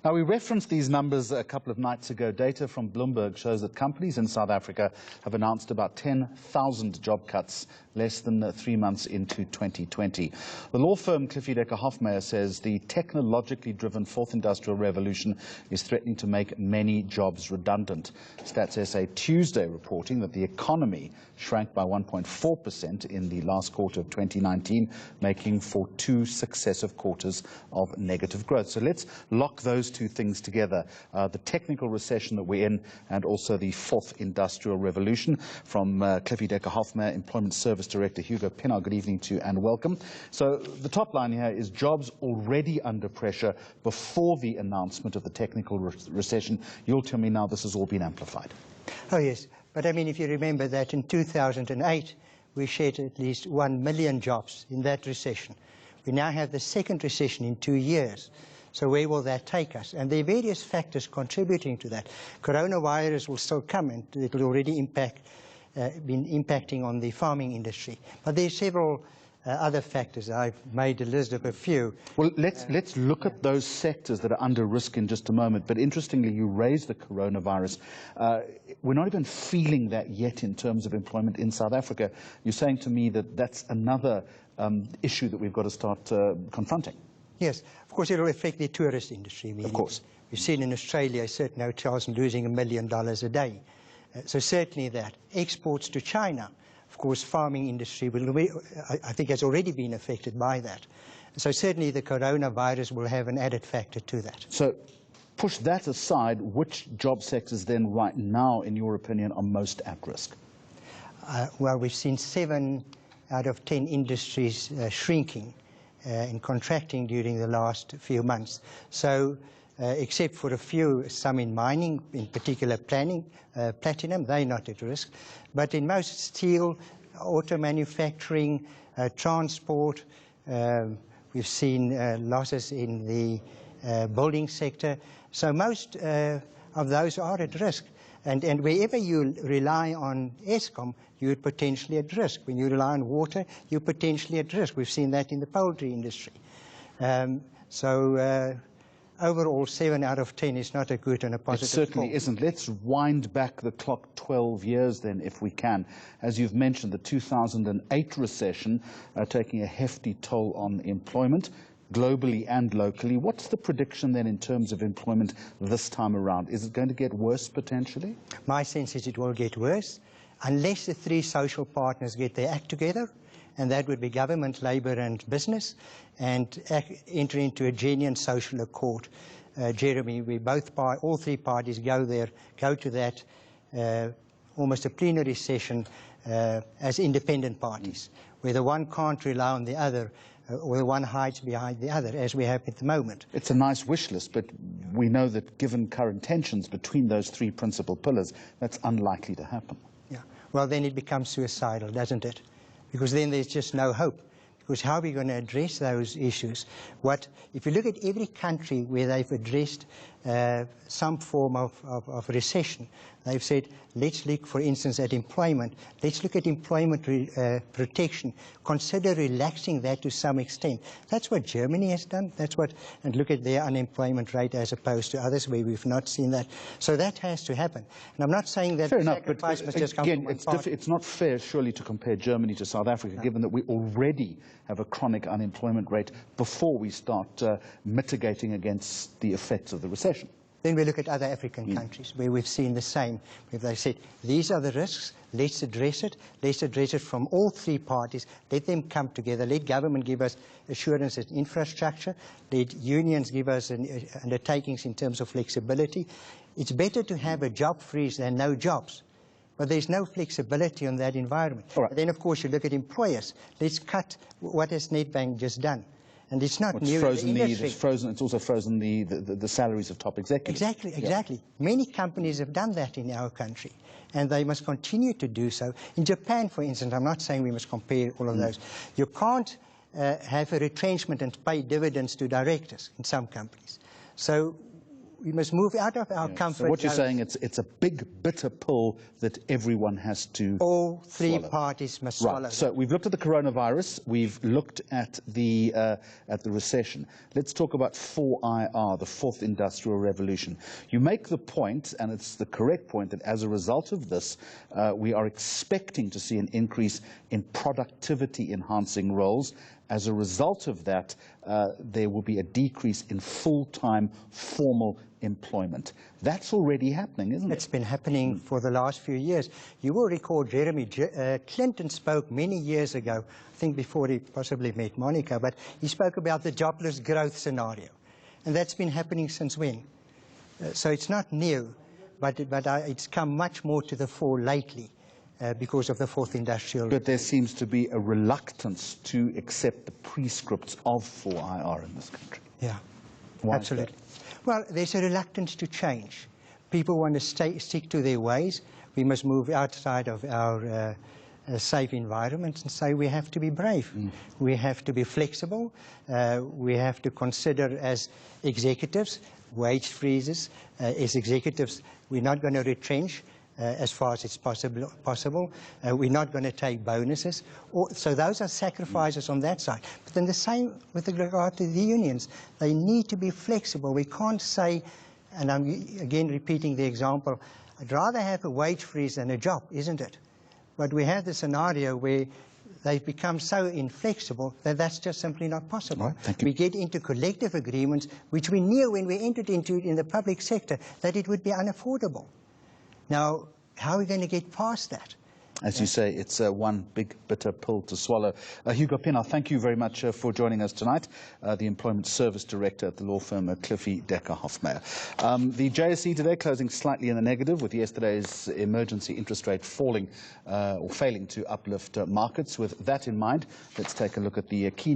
Now, we referenced these numbers a couple of nights ago. Data from Bloomberg shows that companies in South Africa have announced about 10,000 job cuts less than 3 months into 2020. The law firm Clifford Decker Hofmeyr says the technologically driven fourth industrial revolution is threatening to make many jobs redundant. Stats SA Tuesday reporting that the economy shrank by 1.4% in the last quarter of 2019, making for 2 successive quarters of negative growth. So let's lock those two things together, the technical recession that we're in and also the fourth industrial revolution. From Clifford Decker Hofmeyr, Employment Service Director Hugo Pienaar, good evening to you and welcome. So the top line here is jobs already under pressure before the announcement of the technical recession. You'll tell me now this has all been amplified. Oh yes, but I mean, if you remember that in 2008 we shed at least 1 million jobs in that recession. We now have the second recession in 2 years. So where will that take us? And there are various factors contributing to that. Coronavirus will still come, and it will already been impacting on the farming industry. But there are several other factors. I've made a list of a few. Well, let's look at those sectors that are under risk in just a moment. But interestingly, you raised the coronavirus. We're not even feeling that yet in terms of employment in South Africa. You're saying to me that that's another issue that we've got to start confronting. Yes, of course it will affect the tourist industry. Of course. We've seen in Australia certain hotels losing $1 million a day. So certainly that. Exports to China, of course, farming industry, I think has already been affected by that. So certainly the coronavirus will have an added factor to that. So push that aside, which job sectors then right now, in your opinion, are most at risk? Well, we've seen 7 out of 10 industries shrinking and contracting during the last few months. So except for a few, some in mining, in particular platinum, they're not at risk. But in most steel, auto manufacturing, transport, we've seen losses in the building sector. So most of those are at risk. And wherever you rely on Eskom, you're potentially at risk. When you rely on water, you're potentially at risk. We've seen that in the poultry industry. Overall, 7 out of 10 is not a good and a positive. It certainly isn't. Let's wind back the clock 12 years then, if we can. As you've mentioned, the 2008 recession taking a hefty toll on employment, globally and locally. What's the prediction then in terms of employment this time around? Is it going to get worse potentially? My sense is it will get worse unless the 3 social partners get their act together, and that would be government, labour and business, and enter into a genuine social accord. Jeremy, all 3 parties go to that almost a plenary session as independent parties, where the one can't rely on the other, or the one hides behind the other, as we have at the moment. It's a nice wish list, but we know that given current tensions between those 3 principal pillars, that's unlikely to happen. Yeah. Well, then it becomes suicidal, doesn't it? Because then there's just no hope. Because how are we going to address those issues? If you look at every country where they've addressed some form of recession, they've said, let's look, for instance, at employment. Let's look at employment protection. Consider relaxing that to some extent. That's what Germany has done. And look at their unemployment rate as opposed to others where we've not seen that. So that has to happen. And I'm not saying that the sacrifice must just come from one party. It's not fair, surely, to compare Germany to South Africa, given that we already have a chronic unemployment rate before we start mitigating against the effects of the recession. Then we look at other African countries where we've seen the same, where they said, these are the risks, let's address it from all 3 parties, let them come together, let government give us assurance and infrastructure, let unions give us undertakings in terms of flexibility. It's better to have a job freeze than no jobs. But there's no flexibility on that environment. Right. Then, of course, you look at employers. Let's cut what has Nedbank just done. And it's not new in the industry. It's also frozen the salaries of top executives. Exactly. Yeah. Many companies have done that in our country, and they must continue to do so. In Japan, for instance, I'm not saying we must compare all of those. You can't have a retrenchment and pay dividends to directors in some companies. So we must move out of our comfort So what you're zone. saying, it's a big, bitter pill that everyone has to All three swallow. parties must swallow. Right. So we've looked at the coronavirus. We've looked at the recession. Let's talk about 4IR, the fourth industrial revolution. You make the point, and it's the correct point, that as a result of this, we are expecting to see an increase in productivity-enhancing roles. As a result of that, there will be a decrease in full-time formal employment. That's already happening, isn't it? It's been happening for the last few years. You will recall, Jeremy, Clinton spoke many years ago, I think before he possibly met Monica, but he spoke about the jobless growth scenario. And that's been happening since when? So it's not new, but it's come much more to the fore lately. Because of the fourth industrial. But there seems to be a reluctance to accept the prescripts of 4IR in this country. Yeah, Why absolutely. Well, there's a reluctance to change. People want to stick to their ways. We must move outside of our safe environments and say we have to be brave. We have to be flexible. We have to consider as executives wage freezes. As executives, we're not going to retrench. As far as it's possible. We're not going to take bonuses. So those are sacrifices on that side. But then the same with regard to the unions. They need to be flexible. We can't say, and I'm again repeating the example, I'd rather have a wage freeze than a job, isn't it? But we have the scenario where they've become so inflexible that that's just simply not possible. Right, thank you. We get into collective agreements, which we knew when we entered into it in the public sector, that it would be unaffordable. Now, how are we going to get past that? As you say, it's one big bitter pill to swallow. Hugo Pienaar, thank you very much for joining us tonight, the Employment Service Director at the law firm Cliffy Decker Hofmeyr. The JSE today closing slightly in the negative, with yesterday's emergency interest rate falling or failing to uplift markets. With that in mind, let's take a look at the key